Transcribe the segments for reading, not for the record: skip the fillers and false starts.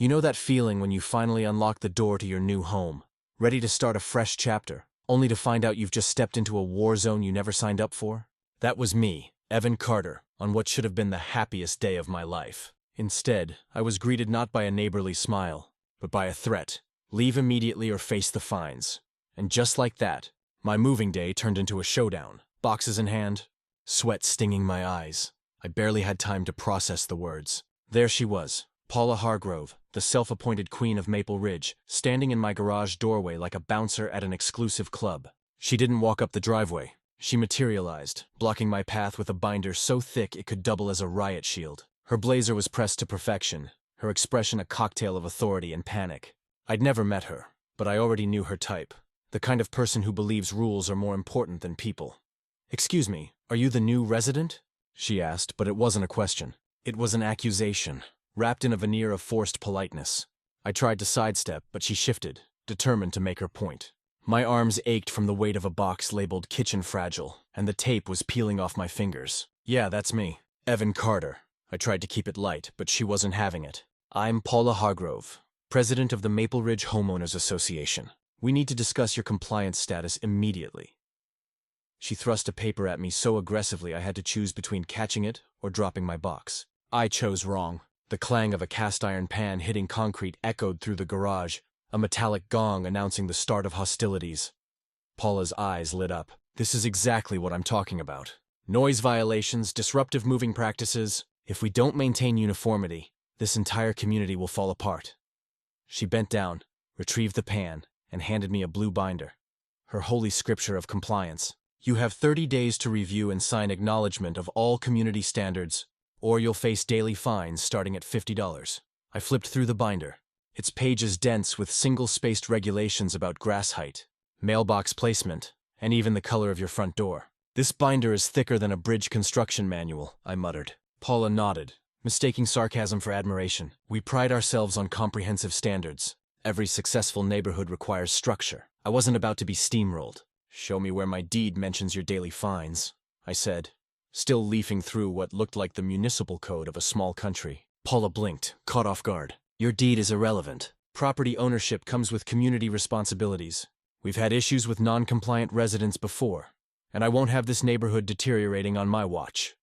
You know that feeling when you finally unlock the door to your new home, ready to start a fresh chapter, only to find out you've just stepped into a war zone you never signed up for? That was me, Evan Carter, on what should have been the happiest day of my life. Instead, I was greeted not by a neighborly smile, but by a threat. Leave immediately or face the fines. And just like that, my moving day turned into a showdown. Boxes in hand, sweat stinging my eyes. I barely had time to process the words. There she was, Paula Hargrove, the self-appointed queen of Maple Ridge, standing in my garage doorway like a bouncer at an exclusive club. She didn't walk up the driveway. She materialized, blocking my path with a binder so thick it could double as a riot shield. Her blazer was pressed to perfection, her expression a cocktail of authority and panic. I'd never met her, but I already knew her type. The kind of person who believes rules are more important than people. "Excuse me, are you the new resident?" she asked, but it wasn't a question. It was an accusation, wrapped in a veneer of forced politeness. I tried to sidestep, but she shifted, determined to make her point. My arms ached from the weight of a box labeled Kitchen Fragile, and the tape was peeling off my fingers. "Yeah, that's me. Evan Carter." I tried to keep it light, but she wasn't having it. "I'm Paula Hargrove, president of the Maple Ridge Homeowners Association. We need to discuss your compliance status immediately." She thrust a paper at me so aggressively I had to choose between catching it or dropping my box. I chose wrong. The clang of a cast-iron pan hitting concrete echoed through the garage, a metallic gong announcing the start of hostilities. Paula's eyes lit up. "This is exactly what I'm talking about. Noise violations, disruptive moving practices. If we don't maintain uniformity, this entire community will fall apart." She bent down, retrieved the pan, and handed me a blue binder. Her holy scripture of compliance. "You have 30 days to review and sign acknowledgement of all community standards, or you'll face daily fines starting at $50. I flipped through the binder. Its pages dense with single-spaced regulations about grass height, mailbox placement, and even the color of your front door. "This binder is thicker than a bridge construction manual," I muttered. Paula nodded, mistaking sarcasm for admiration. "We pride ourselves on comprehensive standards. Every successful neighborhood requires structure." I wasn't about to be steamrolled. "Show me where my deed mentions your daily fines," I said, still leafing through what looked like the municipal code of a small country. Paula blinked, caught off guard. "Your deed is irrelevant. Property ownership comes with community responsibilities. We've had issues with non-compliant residents before, and I won't have this neighborhood deteriorating on my watch."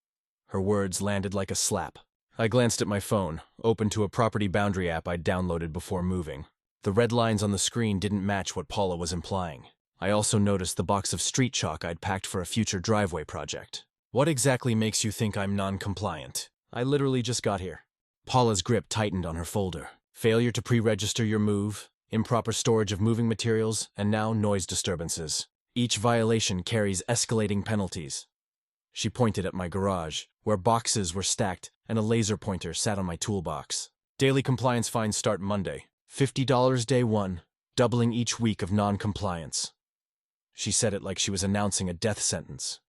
Her words landed like a slap. I glanced at my phone, open to a property boundary app I'd downloaded before moving. The red lines on the screen didn't match what Paula was implying. I also noticed the box of street chalk I'd packed for a future driveway project. "What exactly makes you think I'm non-compliant? I literally just got here." Paula's grip tightened on her folder. "Failure to pre-register your move, improper storage of moving materials, and now noise disturbances. Each violation carries escalating penalties." She pointed at my garage, where boxes were stacked and a laser pointer sat on my toolbox. "Daily compliance fines start Monday. $50 day one, doubling each week of non-compliance." She said it like she was announcing a death sentence.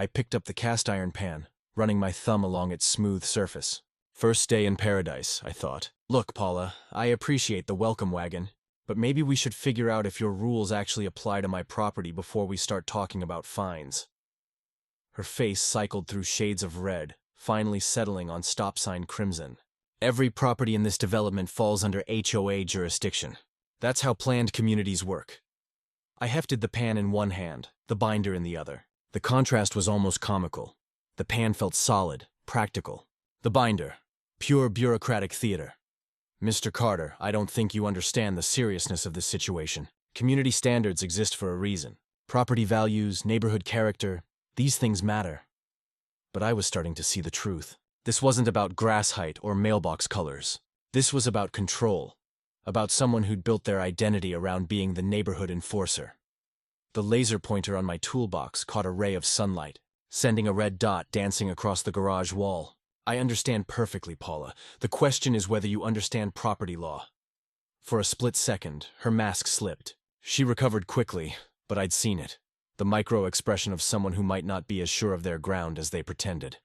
I picked up the cast-iron pan, running my thumb along its smooth surface. First day in paradise, I thought. "Look, Paula, I appreciate the welcome wagon, but maybe we should figure out if your rules actually apply to my property before we start talking about fines." Her face cycled through shades of red, finally settling on stop sign crimson. "Every property in this development falls under HOA jurisdiction. That's how planned communities work." I hefted the pan in one hand, the binder in the other. The contrast was almost comical. The pan felt solid, practical. The binder, pure bureaucratic theater. "Mr. Carter, I don't think you understand the seriousness of this situation. Community standards exist for a reason. Property values, neighborhood character, these things matter." But I was starting to see the truth. This wasn't about grass height or mailbox colors. This was about control, about someone who'd built their identity around being the neighborhood enforcer. The laser pointer on my toolbox caught a ray of sunlight, sending a red dot dancing across the garage wall. "I understand perfectly, Paula. The question is whether you understand property law." For a split second, her mask slipped. She recovered quickly, but I'd seen it. The micro-expression of someone who might not be as sure of their ground as they pretended.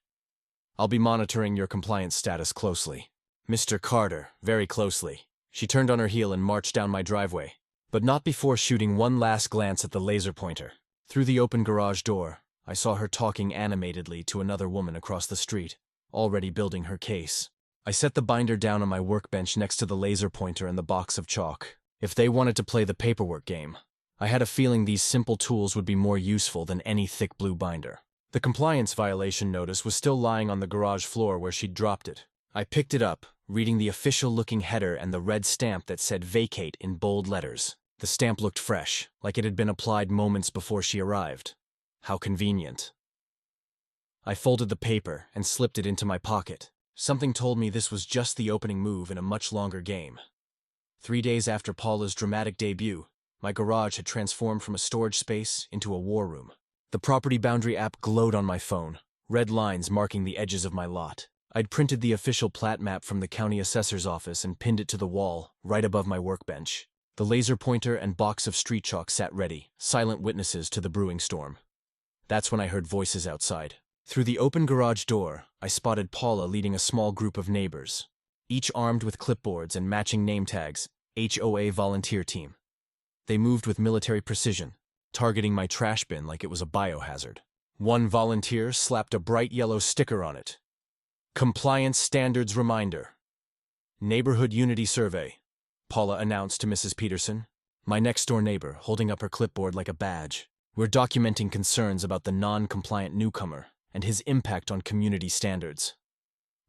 "I'll be monitoring your compliance status closely. Mr. Carter, very closely." She turned on her heel and marched down my driveway, but not before shooting one last glance at the laser pointer. Through the open garage door, I saw her talking animatedly to another woman across the street, already building her case. I set the binder down on my workbench next to the laser pointer and the box of chalk. If they wanted to play the paperwork game, I had a feeling these simple tools would be more useful than any thick blue binder. The compliance violation notice was still lying on the garage floor where she'd dropped it. I picked it up, reading the official-looking header and the red stamp that said vacate in bold letters. The stamp looked fresh, like it had been applied moments before she arrived. How convenient. I folded the paper and slipped it into my pocket. Something told me this was just the opening move in a much longer game. 3 days after Paula's dramatic debut, my garage had transformed from a storage space into a war room. The property boundary app glowed on my phone, red lines marking the edges of my lot. I'd printed the official plat map from the county assessor's office and pinned it to the wall, right above my workbench. The laser pointer and box of street chalk sat ready, silent witnesses to the brewing storm. That's when I heard voices outside. Through the open garage door, I spotted Paula leading a small group of neighbors, each armed with clipboards and matching name tags, HOA Volunteer Team. They moved with military precision, targeting my trash bin like it was a biohazard. One volunteer slapped a bright yellow sticker on it. Compliance Standards Reminder. Neighborhood Unity Survey, Paula announced to Mrs. Peterson, my next-door neighbor, holding up her clipboard like a badge. We're documenting concerns about the non-compliant newcomer and his impact on community standards.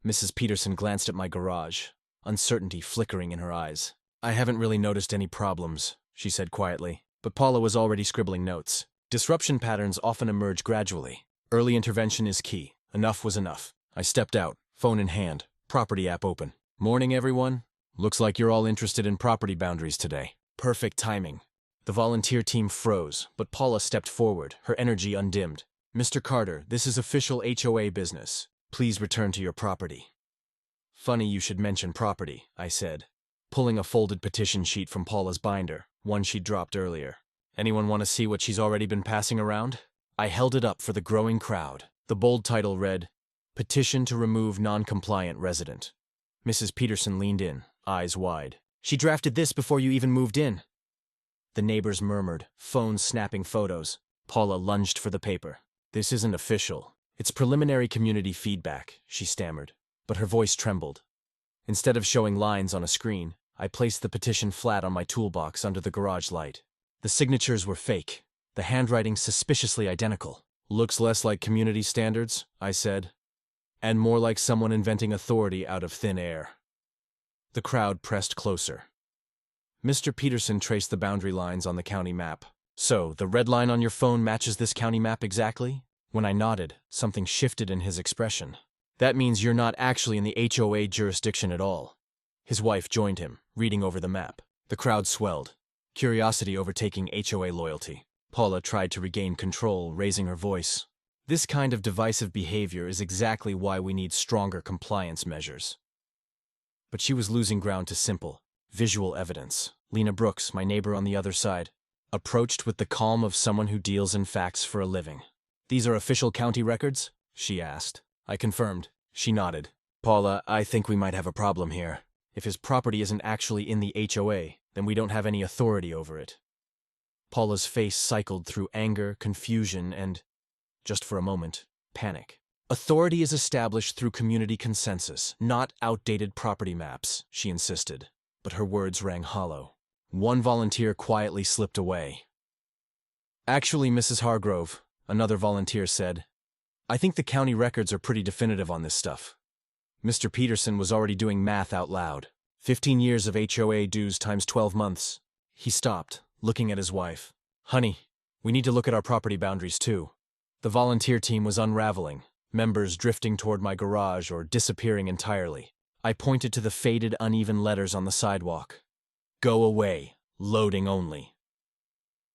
Mrs. Peterson glanced at my garage, uncertainty flickering in her eyes. I haven't really noticed any problems, she said quietly, but Paula was already scribbling notes. Disruption patterns often emerge gradually. Early intervention is key. Enough was enough. I stepped out, phone in hand, property app open. Morning, everyone. Looks like you're all interested in property boundaries today. Perfect timing. The volunteer team froze, but Paula stepped forward, her energy undimmed. Mr. Carter, this is official HOA business. Please return to your property. Funny you should mention property, I said, pulling a folded petition sheet from Paula's binder, one she'd dropped earlier. Anyone want to see what she's already been passing around? I held it up for the growing crowd. The bold title read, Petition to Remove Non-Compliant Resident. Mrs. Peterson leaned in, eyes wide. She drafted this before you even moved in. The neighbors murmured, phones snapping photos. Paula lunged for the paper. This isn't official. It's preliminary community feedback, she stammered, but her voice trembled. Instead of showing lines on a screen, I placed the petition flat on my toolbox under the garage light. The signatures were fake, the handwriting suspiciously identical. Looks less like community standards, I said, and more like someone inventing authority out of thin air. The crowd pressed closer. Mr. Peterson traced the boundary lines on the county map. So, the red line on your phone matches this county map exactly? When I nodded, something shifted in his expression. That means you're not actually in the HOA jurisdiction at all. His wife joined him, reading over the map. The crowd swelled, curiosity overtaking HOA loyalty. Paula tried to regain control, raising her voice. This kind of divisive behavior is exactly why we need stronger compliance measures. But she was losing ground to simple, visual evidence. Lena Brooks, my neighbor on the other side, approached with the calm of someone who deals in facts for a living. These are official county records? She asked. I confirmed. She nodded. Paula, I think we might have a problem here. If his property isn't actually in the HOA, then we don't have any authority over it. Paula's face cycled through anger, confusion, and, just for a moment, panic. Authority is established through community consensus, not outdated property maps, she insisted. But her words rang hollow. One volunteer quietly slipped away. Actually, Mrs. Hargrove, another volunteer said, I think the county records are pretty definitive on this stuff. Mr. Peterson was already doing math out loud. 15 years of HOA dues times 12 months. He stopped, looking at his wife. Honey, we need to look at our property boundaries too. The volunteer team was unraveling, members drifting toward my garage or disappearing entirely. I pointed to the faded, uneven letters on the sidewalk. Go away. Loading only.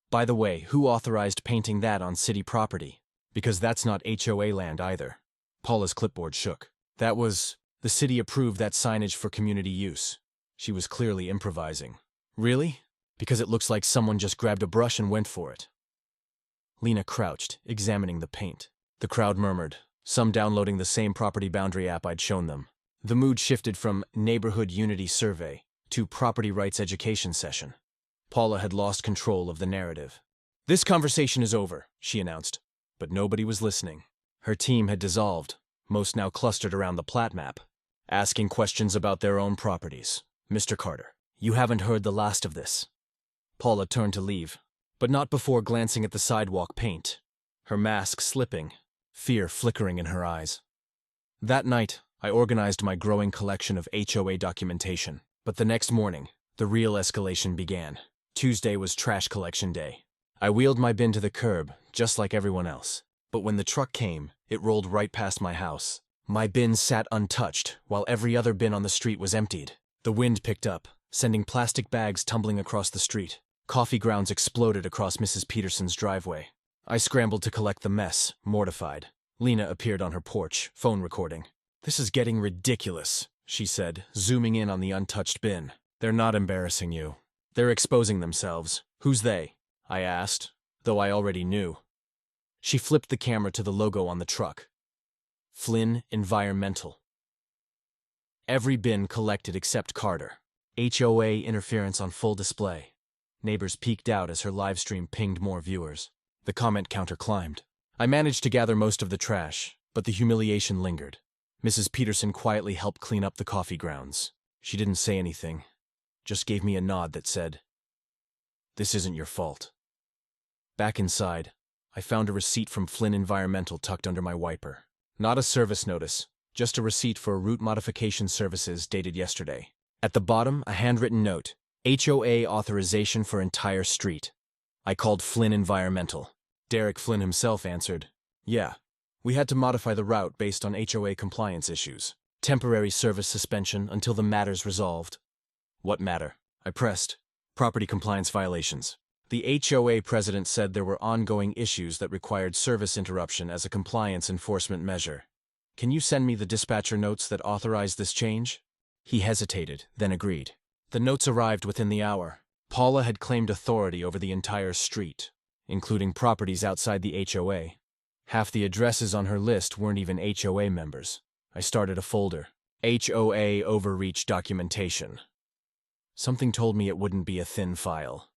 By the way, who authorized painting that on city property? Because that's not HOA land either. Paula's clipboard shook. The city approved that signage for community use. She was clearly improvising. Really? Because it looks like someone just grabbed a brush and went for it. Lena crouched, examining the paint. The crowd murmured, some downloading the same property boundary app I'd shown them. The mood shifted from Neighborhood Unity Survey to Property Rights Education Session. Paula had lost control of the narrative. This conversation is over, she announced, but nobody was listening. Her team had dissolved, most now clustered around the plat map. asking questions about their own properties. Mr. Carter, you haven't heard the last of this. Paula turned to leave, but not before glancing at the sidewalk paint, her mask slipping, fear flickering in her eyes. That night, I organized my growing collection of HOA documentation, but the next morning, the real escalation began. Tuesday was trash collection day. I wheeled my bin to the curb, just like everyone else. But when the truck came, it rolled right past my house. My bin sat untouched, while every other bin on the street was emptied. The wind picked up, sending plastic bags tumbling across the street. Coffee grounds exploded across Mrs. Peterson's driveway. I scrambled to collect the mess, mortified. Lena appeared on her porch, phone recording. "This is getting ridiculous," she said, zooming in on the untouched bin. "They're not embarrassing you. They're exposing themselves." "Who's they?" I asked, though I already knew. She flipped the camera to the logo on the truck. Flynn Environmental. Every bin collected except Carter. HOA interference on full display. Neighbors peeked out as her livestream pinged more viewers. The comment counter climbed. I managed to gather most of the trash, but the humiliation lingered. Mrs. Peterson quietly helped clean up the coffee grounds. She didn't say anything, just gave me a nod that said, "This isn't your fault." Back inside, I found a receipt from Flynn Environmental tucked under my wiper. Not a service notice, just a receipt for route modification services dated yesterday. At the bottom, a handwritten note, HOA authorization for entire street. I called Flynn Environmental. Derek Flynn himself answered, "Yeah, we had to modify the route based on HOA compliance issues. Temporary service suspension until the matter's resolved." "What matter?" I pressed. "Property compliance violations." The HOA president said there were ongoing issues that required service interruption as a compliance enforcement measure. "Can you send me the dispatcher notes that authorized this change?" He hesitated, then agreed. The notes arrived within the hour. Paula had claimed authority over the entire street, including properties outside the HOA. Half the addresses on her list weren't even HOA members. I started a folder. HOA overreach documentation. Something told me it wouldn't be a thin file.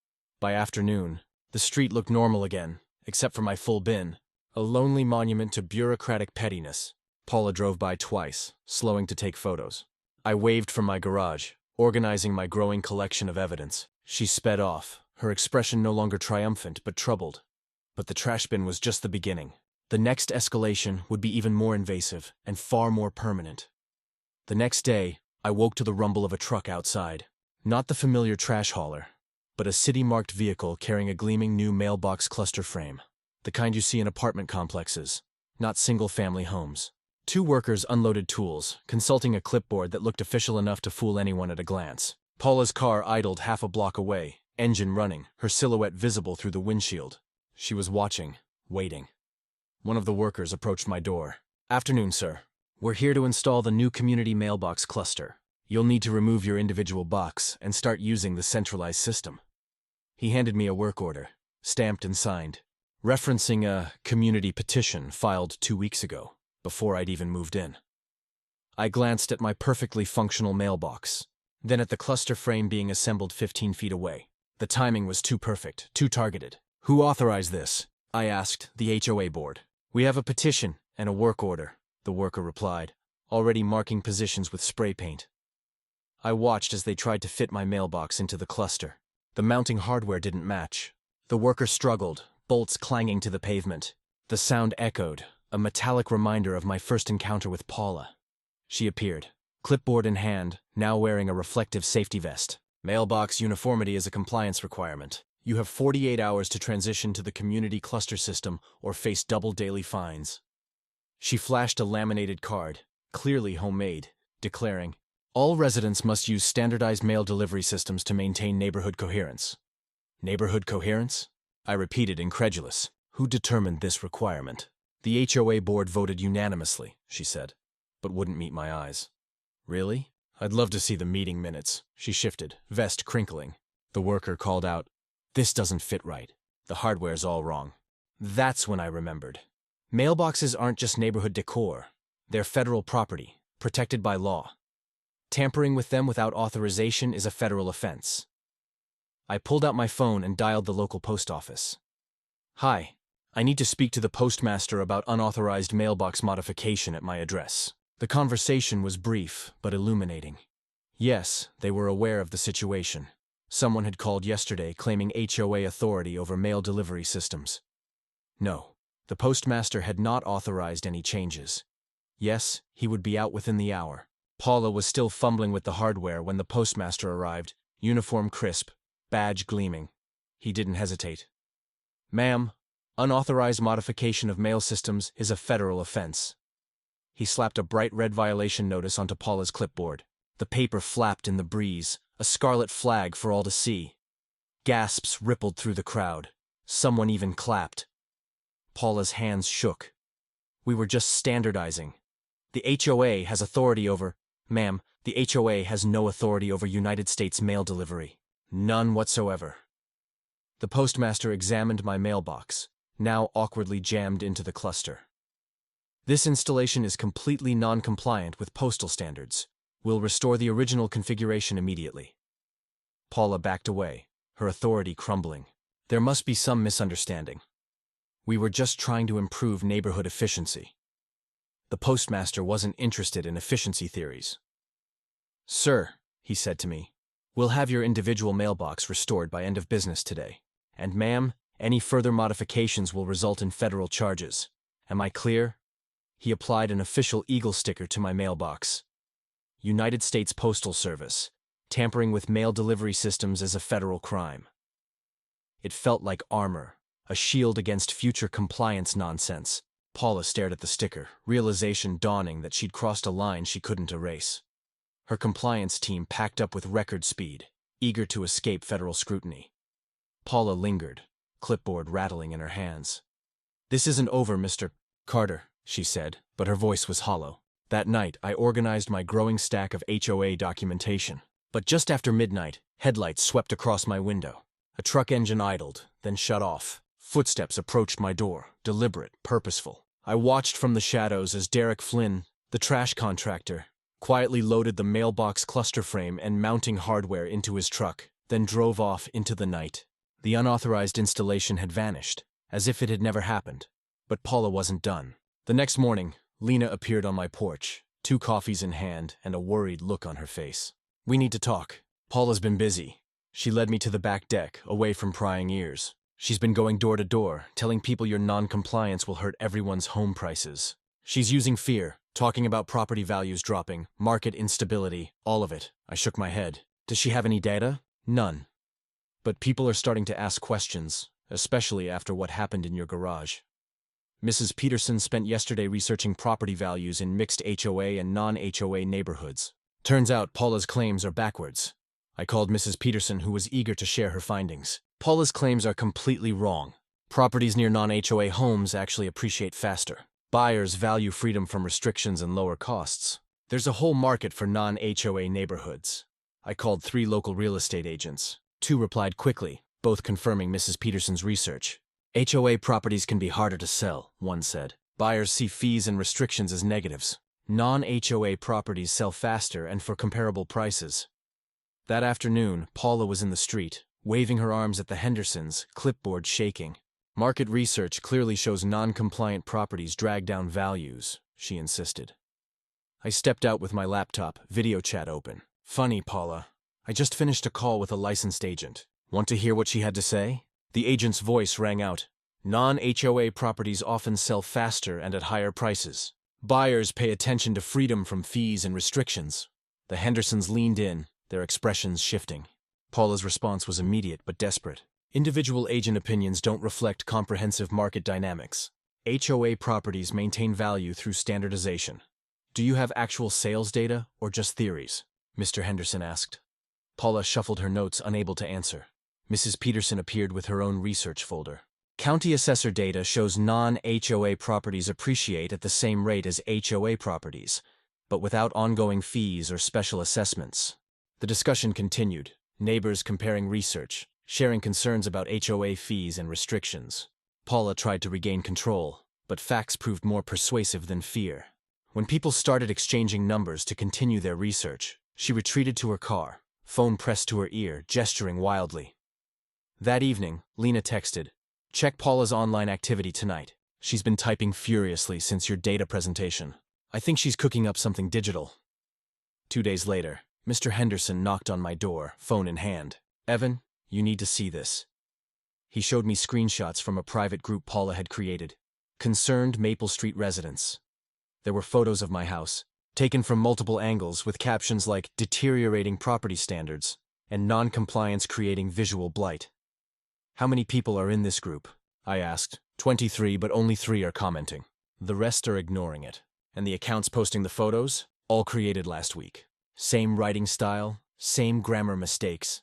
By afternoon, the street looked normal again, except for my full bin, a lonely monument to bureaucratic pettiness. Paula drove by twice, slowing to take photos. I waved from my garage, organizing my growing collection of evidence. She sped off, her expression no longer triumphant but troubled. But the trash bin was just the beginning. The next escalation would be even more invasive and far more permanent. The next day, I woke to the rumble of a truck outside. Not the familiar trash hauler, but a city-marked vehicle carrying a gleaming new mailbox cluster frame. The kind you see in apartment complexes, not single-family homes. Two workers unloaded tools, consulting a clipboard that looked official enough to fool anyone at a glance. Paula's car idled half a block away, engine running, her silhouette visible through the windshield. She was watching, waiting. One of the workers approached my door. "Afternoon, sir. We're here to install the new community mailbox cluster. You'll need to remove your individual box and start using the centralized system." He handed me a work order, stamped and signed, referencing a community petition filed 2 weeks ago, before I'd even moved in. I glanced at my perfectly functional mailbox, then at the cluster frame being assembled 15 feet away. The timing was too perfect, too targeted. "Who authorized this?" I asked the HOA board. "We have a petition and a work order," the worker replied, already marking positions with spray paint. I watched as they tried to fit my mailbox into the cluster. The mounting hardware didn't match. The worker struggled, bolts clanging to the pavement. The sound echoed, a metallic reminder of my first encounter with Paula. She appeared, clipboard in hand, now wearing a reflective safety vest. "Mailbox uniformity is a compliance requirement. You have 48 hours to transition to the community cluster system or face double daily fines." She flashed a laminated card, clearly homemade, declaring, "All residents must use standardized mail delivery systems to maintain neighborhood coherence." Neighborhood coherence? I repeated, incredulous. "Who determined this requirement?" "The HOA board voted unanimously," she said, but wouldn't meet my eyes. "Really? I'd love to see the meeting minutes." She shifted, vest crinkling. The worker called out, "This doesn't fit right. The hardware's all wrong." That's when I remembered. Mailboxes aren't just neighborhood decor. They're federal property, protected by law. Tampering with them without authorization is a federal offense. I pulled out my phone and dialed the local post office. "Hi, I need to speak to the postmaster about unauthorized mailbox modification at my address." The conversation was brief, but illuminating. Yes, they were aware of the situation. Someone had called yesterday claiming HOA authority over mail delivery systems. No, the postmaster had not authorized any changes. Yes, he would be out within the hour. Paula was still fumbling with the hardware when the postmaster arrived, uniform crisp, badge gleaming. He didn't hesitate. "Ma'am, unauthorized modification of mail systems is a federal offense." He slapped a bright red violation notice onto Paula's clipboard. The paper flapped in the breeze, a scarlet flag for all to see. Gasps rippled through the crowd. Someone even clapped. Paula's hands shook. "We were just standardizing. The HOA has authority over—" "Ma'am, the HOA has no authority over United States mail delivery. None whatsoever." The postmaster examined my mailbox, now awkwardly jammed into the cluster. "This installation is completely non-compliant with postal standards. We'll restore the original configuration immediately." Paula backed away, her authority crumbling. There must be some misunderstanding. We were just trying to improve neighborhood efficiency. The postmaster wasn't interested in efficiency theories. "Sir," he said to me, "we'll have your individual mailbox restored by end of business today. And ma'am, any further modifications will result in federal charges. Am I clear?" He applied an official eagle sticker to my mailbox. United States Postal Service. Tampering with mail delivery systems is a federal crime. It felt like armor, a shield against future compliance nonsense. Paula stared at the sticker, realization dawning that she'd crossed a line she couldn't erase. Her compliance team packed up with record speed, eager to escape federal scrutiny. Paula lingered, clipboard rattling in her hands. "This isn't over, Mr. Carter," she said, but her voice was hollow. That night, I organized my growing stack of HOA documentation. But just after midnight, headlights swept across my window. A truck engine idled, then shut off. Footsteps approached my door, deliberate, purposeful. I watched from the shadows as Derek Flynn, the trash contractor, quietly loaded the mailbox cluster frame and mounting hardware into his truck, then drove off into the night. The unauthorized installation had vanished, as if it had never happened. But Paula wasn't done. The next morning, Lena appeared on my porch, 2 coffees in hand and a worried look on her face. "We need to talk. Paula's been busy." She led me to the back deck, away from prying ears. "She's been going door to door, telling people your non-compliance will hurt everyone's home prices. She's using fear, talking about property values dropping, market instability, all of it." I shook my head. "Does she have any data?" "None. But people are starting to ask questions, especially after what happened in your garage. Mrs. Peterson spent yesterday researching property values in mixed HOA and non-HOA neighborhoods. Turns out Paula's claims are backwards." I called Mrs. Peterson, who was eager to share her findings. "Paula's claims are completely wrong. Properties near non-HOA homes actually appreciate faster. Buyers value freedom from restrictions and lower costs. There's a whole market for non-HOA neighborhoods." I called 3 local real estate agents. 2 replied quickly, both confirming Mrs. Peterson's research. "HOA properties can be harder to sell," one said. "Buyers see fees and restrictions as negatives. Non-HOA properties sell faster and for comparable prices." That afternoon, Paula was in the street, waving her arms at the Hendersons, clipboard shaking. "Market research clearly shows non-compliant properties drag down values," she insisted. I stepped out with my laptop, video chat open. "Funny, Paula. I just finished a call with a licensed agent. Want to hear what she had to say?" The agent's voice rang out. "Non-HOA properties often sell faster and at higher prices. Buyers pay attention to freedom from fees and restrictions." The Hendersons leaned in, their expressions shifting. Paula's response was immediate but desperate. "Individual agent opinions don't reflect comprehensive market dynamics. HOA properties maintain value through standardization." "Do you have actual sales data or just theories?" Mr. Henderson asked. Paula shuffled her notes, unable to answer. Mrs. Peterson appeared with her own research folder. "County assessor data shows non-HOA properties appreciate at the same rate as HOA properties, but without ongoing fees or special assessments." The discussion continued, neighbors comparing research, sharing concerns about HOA fees and restrictions. Paula tried to regain control, but facts proved more persuasive than fear. When people started exchanging numbers to continue their research, she retreated to her car, phone pressed to her ear, gesturing wildly. That evening, Lena texted, "Check Paula's online activity tonight. She's been typing furiously since your data presentation." I think she's cooking up something digital. 2 days later, Mr. Henderson knocked on my door, phone in hand. Evan, you need to see this. He showed me screenshots from a private group Paula had created. Concerned Maple Street residents. There were photos of my house, taken from multiple angles with captions like deteriorating property standards and non-compliance creating visual blight. How many people are in this group? I asked. 23, but only 3 are commenting. The rest are ignoring it. And the accounts posting the photos? All created last week. Same writing style, same grammar mistakes.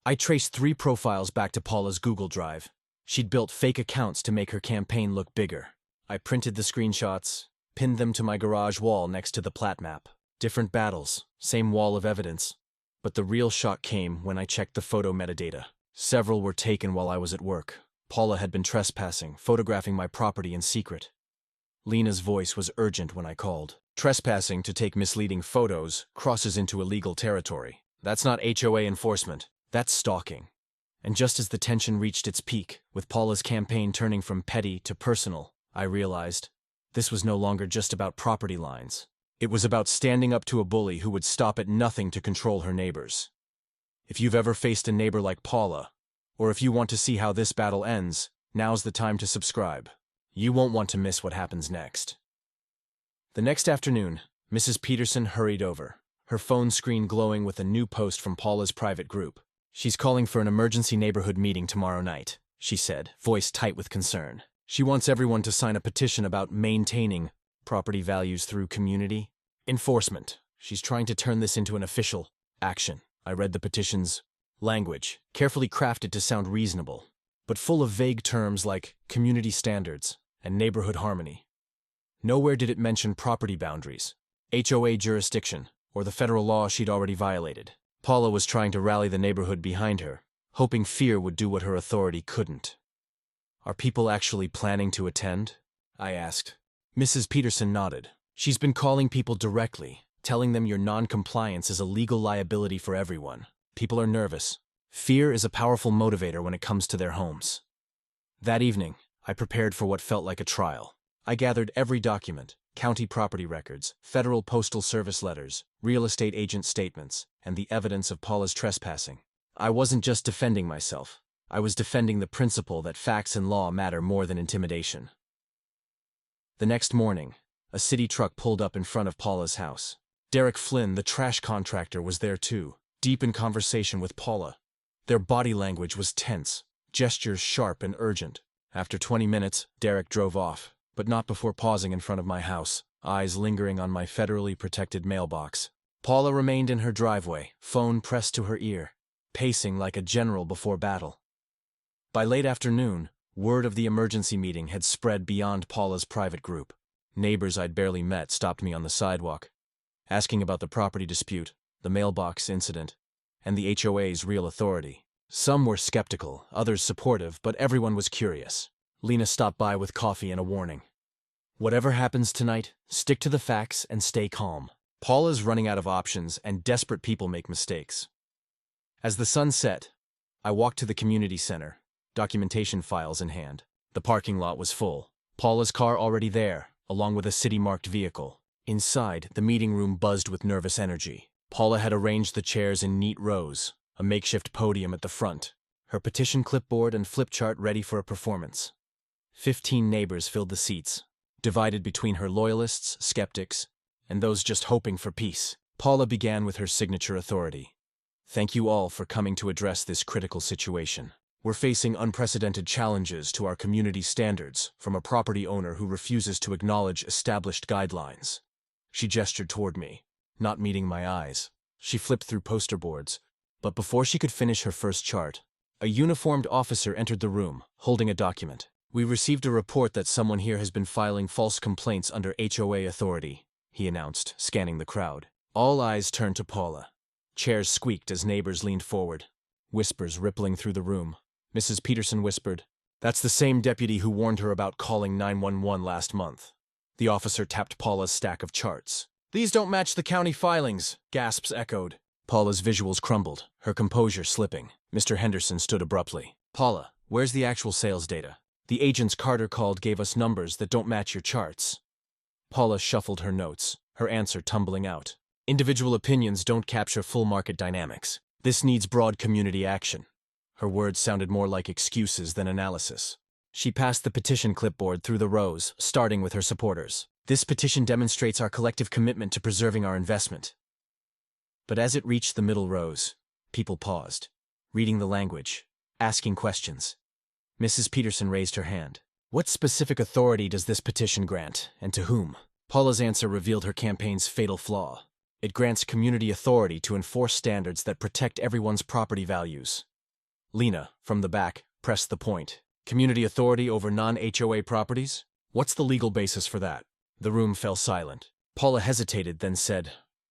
I traced 3 profiles back to Paula's Google Drive. She'd built fake accounts to make her campaign look bigger. I printed the screenshots, pinned them to my garage wall next to the plat map. Different battles, same wall of evidence. But the real shock came when I checked the photo metadata. Several were taken while I was at work. Paula had been trespassing, photographing my property in secret. Lena's voice was urgent when I called. Trespassing to take misleading photos crosses into illegal territory. That's not HOA enforcement. That's stalking. And just as the tension reached its peak, with Paula's campaign turning from petty to personal, I realized this was no longer just about property lines. It was about standing up to a bully who would stop at nothing to control her neighbors. If you've ever faced a neighbor like Paula, or if you want to see how this battle ends, now's the time to subscribe. You won't want to miss what happens next. The next afternoon, Mrs. Peterson hurried over, her phone screen glowing with a new post from Paula's private group. She's calling for an emergency neighborhood meeting tomorrow night, she said, voice tight with concern. She wants everyone to sign a petition about maintaining property values through community enforcement. She's trying to turn this into an official action. I read the petition's language, carefully crafted to sound reasonable, but full of vague terms like community standards and neighborhood harmony. Nowhere did it mention property boundaries, HOA jurisdiction, or the federal law she'd already violated. Paula was trying to rally the neighborhood behind her, hoping fear would do what her authority couldn't. Are people actually planning to attend? I asked. Mrs. Peterson nodded. She's been calling people directly, telling them your non-compliance is a legal liability for everyone. People are nervous. Fear is a powerful motivator when it comes to their homes. That evening, I prepared for what felt like a trial. I gathered every document, county property records, federal postal service letters, real estate agent statements, and the evidence of Paula's trespassing. I wasn't just defending myself. I was defending the principle that facts and law matter more than intimidation. The next morning, a city truck pulled up in front of Paula's house. Derek Flynn, the trash contractor, was there too, deep in conversation with Paula. Their body language was tense, gestures sharp and urgent. After 20 minutes, Derek drove off, but not before pausing in front of my house, eyes lingering on my federally protected mailbox. Paula remained in her driveway, phone pressed to her ear, pacing like a general before battle. By late afternoon, word of the emergency meeting had spread beyond Paula's private group. Neighbors I'd barely met stopped me on the sidewalk, asking about the property dispute, the mailbox incident, and the HOA's real authority. Some were skeptical, others supportive, but everyone was curious. Lena stopped by with coffee and a warning. Whatever happens tonight, stick to the facts and stay calm. Paula's running out of options, and desperate people make mistakes. As the sun set, I walked to the community center, documentation files in hand. The parking lot was full. Paula's car already there, along with a city-marked vehicle. Inside, the meeting room buzzed with nervous energy. Paula had arranged the chairs in neat rows, a makeshift podium at the front, her petition clipboard and flip chart ready for a performance. 15 neighbors filled the seats, divided between her loyalists, skeptics, and those just hoping for peace. Paula began with her signature authority. Thank you all for coming to address this critical situation. We're facing unprecedented challenges to our community standards from a property owner who refuses to acknowledge established guidelines. She gestured toward me, not meeting my eyes. She flipped through poster boards, but before she could finish her first chart, a uniformed officer entered the room, holding a document. We received a report that someone here has been filing false complaints under HOA authority, he announced, scanning the crowd. All eyes turned to Paula. Chairs squeaked as neighbors leaned forward, whispers rippling through the room. Mrs. Peterson whispered, "That's the same deputy who warned her about calling 911 last month." The officer tapped Paula's stack of charts. "These don't match the county filings," gasps echoed. Paula's visuals crumbled, her composure slipping. Mr. Henderson stood abruptly. "Paula, where's the actual sales data? The agents Carter called gave us numbers that don't match your charts." Paula shuffled her notes, her answer tumbling out. Individual opinions don't capture full market dynamics. This needs broad community action. Her words sounded more like excuses than analysis. She passed the petition clipboard through the rows, starting with her supporters. This petition demonstrates our collective commitment to preserving our investment. But as it reached the middle rows, people paused, reading the language, asking questions. Mrs. Peterson raised her hand. What specific authority does this petition grant, and to whom? Paula's answer revealed her campaign's fatal flaw. It grants community authority to enforce standards that protect everyone's property values. Lena, from the back, pressed the point. Community authority over non-HOA properties? What's the legal basis for that? The room fell silent. Paula hesitated, then said,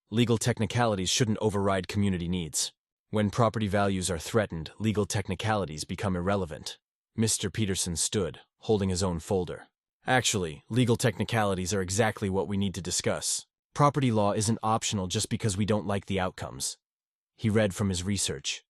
legal technicalities shouldn't override community needs. When property values are threatened, legal technicalities become irrelevant. Mr. Peterson stood, holding his own folder. Actually, legal technicalities are exactly what we need to discuss. Property law isn't optional just because we don't like the outcomes. He read from his research.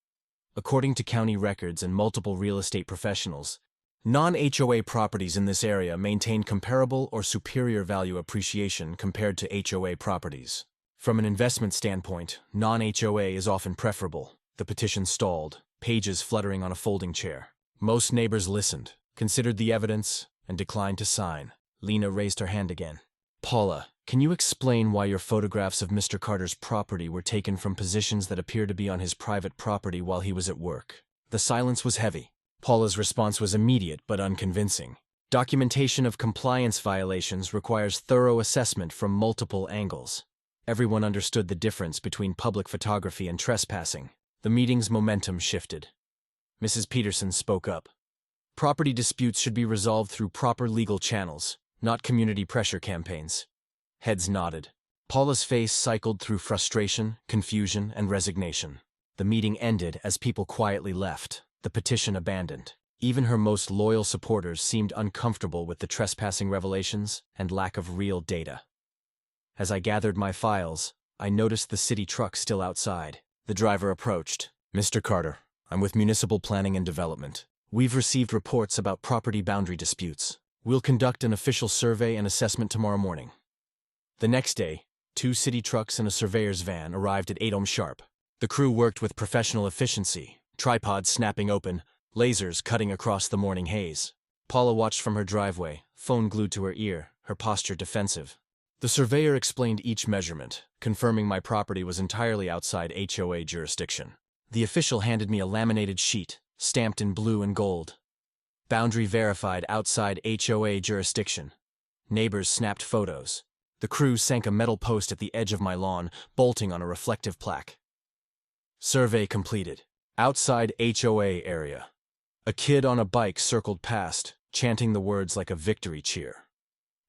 According to county records and multiple real estate professionals, non-HOA properties in this area maintain comparable or superior value appreciation compared to HOA properties. From an investment standpoint, non-HOA is often preferable. The petition stalled, pages fluttering on a folding chair. Most neighbors listened, considered the evidence, and declined to sign. Lena raised her hand again. Paula, can you explain why your photographs of Mr. Carter's property were taken from positions that appear to be on his private property while he was at work? The silence was heavy. Paula's response was immediate but unconvincing. Documentation of compliance violations requires thorough assessment from multiple angles. Everyone understood the difference between public photography and trespassing. The meeting's momentum shifted. Mrs. Peterson spoke up. Property disputes should be resolved through proper legal channels, not community pressure campaigns. Heads nodded. Paula's face cycled through frustration, confusion, and resignation. The meeting ended as people quietly left, the petition abandoned. Even her most loyal supporters seemed uncomfortable with the trespassing revelations and lack of real data. As I gathered my files, I noticed the city truck still outside. The driver approached. Mr. Carter, I'm with Municipal Planning and Development. We've received reports about property boundary disputes. We'll conduct an official survey and assessment tomorrow morning. The next day, 2 city trucks and a surveyor's van arrived at 8 a.m. sharp. The crew worked with professional efficiency, tripods snapping open, lasers cutting across the morning haze. Paula watched from her driveway, phone glued to her ear, her posture defensive. The surveyor explained each measurement, confirming my property was entirely outside HOA jurisdiction. The official handed me a laminated sheet, stamped in blue and gold. Boundary verified outside HOA jurisdiction. Neighbors snapped photos. The crew sank a metal post at the edge of my lawn, bolting on a reflective plaque. Survey completed. Outside HOA area. A kid on a bike circled past, chanting the words like a victory cheer.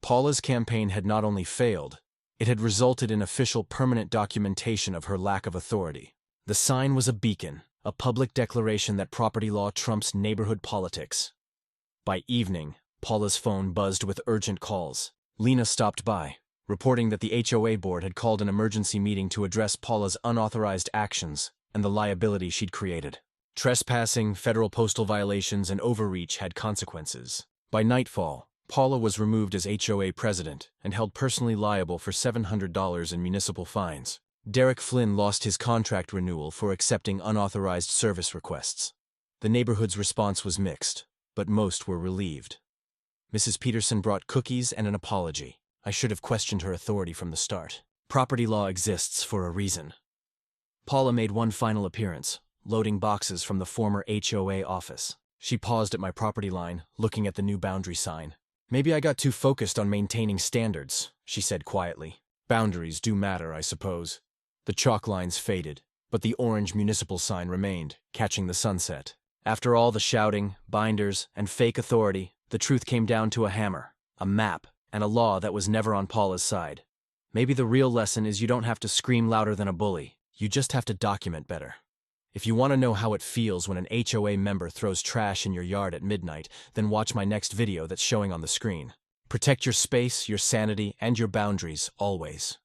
Paula's campaign had not only failed, it had resulted in official permanent documentation of her lack of authority. The sign was a beacon, a public declaration that property law trumps neighborhood politics. By evening, Paula's phone buzzed with urgent calls. Lena stopped by, reporting that the HOA board had called an emergency meeting to address Paula's unauthorized actions and the liability she'd created. Trespassing, federal postal violations, and overreach had consequences. By nightfall, Paula was removed as HOA president and held personally liable for $700 in municipal fines. Derek Flynn lost his contract renewal for accepting unauthorized service requests. The neighborhood's response was mixed, but most were relieved. Mrs. Peterson brought cookies and an apology. I should have questioned her authority from the start. Property law exists for a reason. Paula made one final appearance, loading boxes from the former HOA office. She paused at my property line, looking at the new boundary sign. Maybe I got too focused on maintaining standards, she said quietly. Boundaries do matter, I suppose. The chalk lines faded, but the orange municipal sign remained, catching the sunset. After all the shouting, binders, and fake authority, the truth came down to a hammer, a map, and a law that was never on Paula's side. Maybe the real lesson is you don't have to scream louder than a bully. You just have to document better. If you want to know how it feels when an HOA member throws trash in your yard at midnight, then watch my next video that's showing on the screen. Protect your space, your sanity, and your boundaries, always.